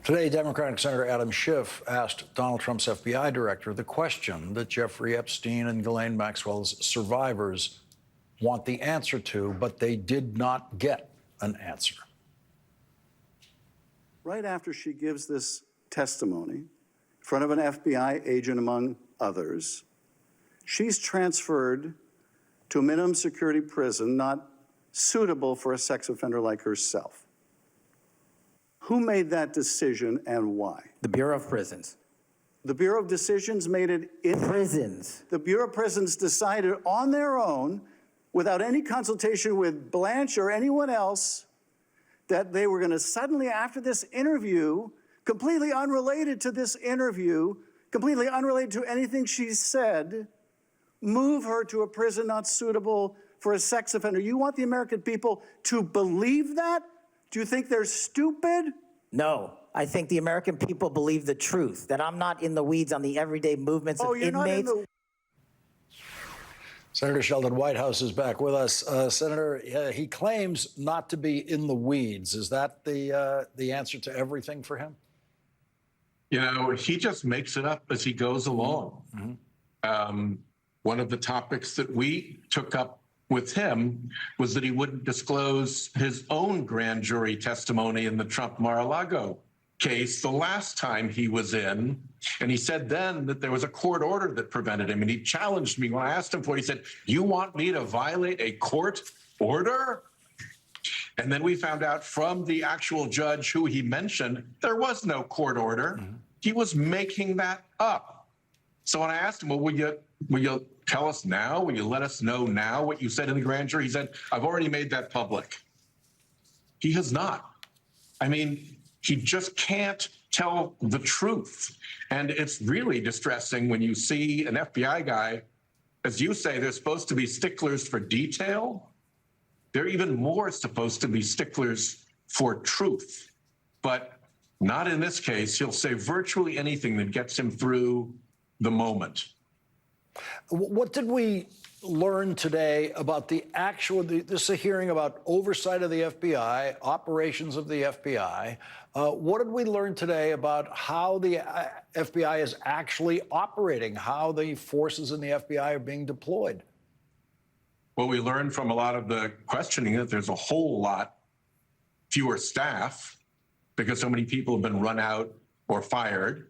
Today, Democratic Senator Adam Schiff asked Donald Trump's FBI director the question that Jeffrey Epstein and Ghislaine Maxwell's survivors want the answer to, but they did not get an answer. Right after she gives this testimony in front of an FBI agent, among others, she's transferred to a minimum security prison not suitable for a sex offender like herself. Who made that decision and why? The Bureau of Prisons. The Bureau of Decisions made it in Prisons. The Bureau of Prisons decided on their own, without any consultation with Blanche or anyone else, that they were going to suddenly, after this interview, completely unrelated to this interview, completely unrelated to anything she said, move her to a prison not suitable for a sex offender. You want the American people to believe that? Do you think they're stupid? No, I think the American people believe the truth, that I'm not in the weeds on the everyday movements of you're inmates. not in the... Senator Sheldon Whitehouse is back with us. Senator, he claims not to be in the weeds. Is that the answer to everything for him? You know, he just makes it up as he goes along. Mm-hmm. One of the topics that we took up with him was that he wouldn't disclose his own grand jury testimony in the Trump Mar-a-Lago case the last time he was in. And he said then that there was a court order that prevented him. And he challenged me when I asked him for it. He said, "You want me to violate a court order?" And then we found out from the actual judge who he mentioned, there was no court order. Mm-hmm. He was making that up. So when I asked him, well, will you tell us now? Will you let us know now what you said in the grand jury? He said, "I've already made that public." He has not. I mean, he just can't tell the truth. And it's really distressing when you see an FBI guy, as you say, they're supposed to be sticklers for detail. They're even more supposed to be sticklers for truth. But not in this case. He'll say virtually anything that gets him through the moment. What did we learn today about this is a hearing about oversight of the FBI, operations of the FBI. What did we learn today about how the FBI is actually operating, how the forces in the FBI are being deployed? Well, we learned from a lot of the questioning that there's a whole lot fewer staff because so many people have been run out or fired.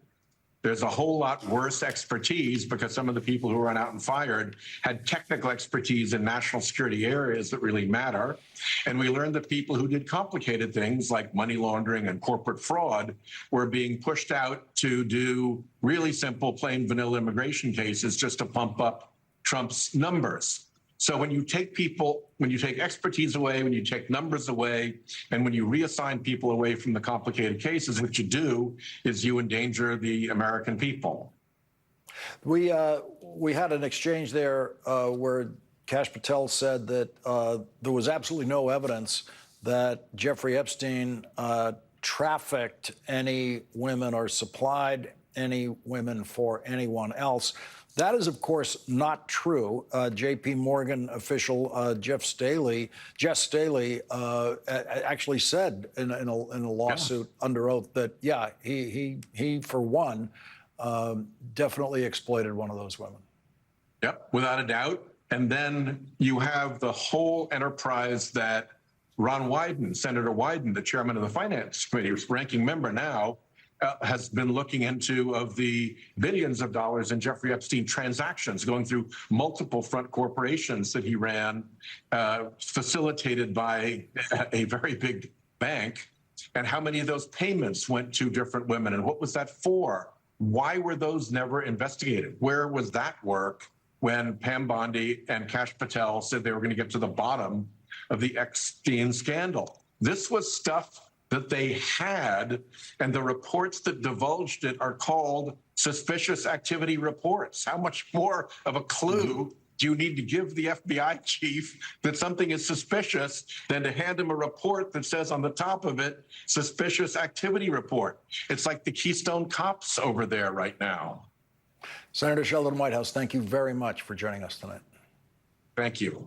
There's a whole lot worse expertise because some of the people who were run out and fired had technical expertise in national security areas that really matter. And we learned that people who did complicated things like money laundering and corporate fraud were being pushed out to do really simple, plain vanilla immigration cases just to pump up Trump's numbers. So when you take expertise away, when you take numbers away, and when you reassign people away from the complicated cases, what you do is you endanger the American people. We had an exchange there where Kash Patel said that there was absolutely no evidence that Jeffrey Epstein trafficked any women or supplied any women for anyone else. That is, of course, not true. J.P. Morgan official Jeff Staley actually said in a lawsuit under oath that, yeah, he for one, definitely exploited one of those women. Yep, without a doubt. And then you have the whole enterprise that Ron Wyden, Senator Wyden, the chairman of the Finance Committee, ranking member now, has been looking into, of the billions of dollars in Jeffrey Epstein transactions going through multiple front corporations that he ran, facilitated by a very big bank, and how many of those payments went to different women, and what was that for? Why were those never investigated? Where was that work when Pam Bondi and Kash Patel said they were going to get to the bottom of the Epstein scandal? This was stuff that they had, and the reports that divulged it are called suspicious activity reports. How much more of a clue do you need to give the FBI chief that something is suspicious than to hand him a report that says on the top of it, suspicious activity report? It's like the Keystone Cops over there right now. Senator Sheldon Whitehouse, thank you very much for joining us tonight. Thank you.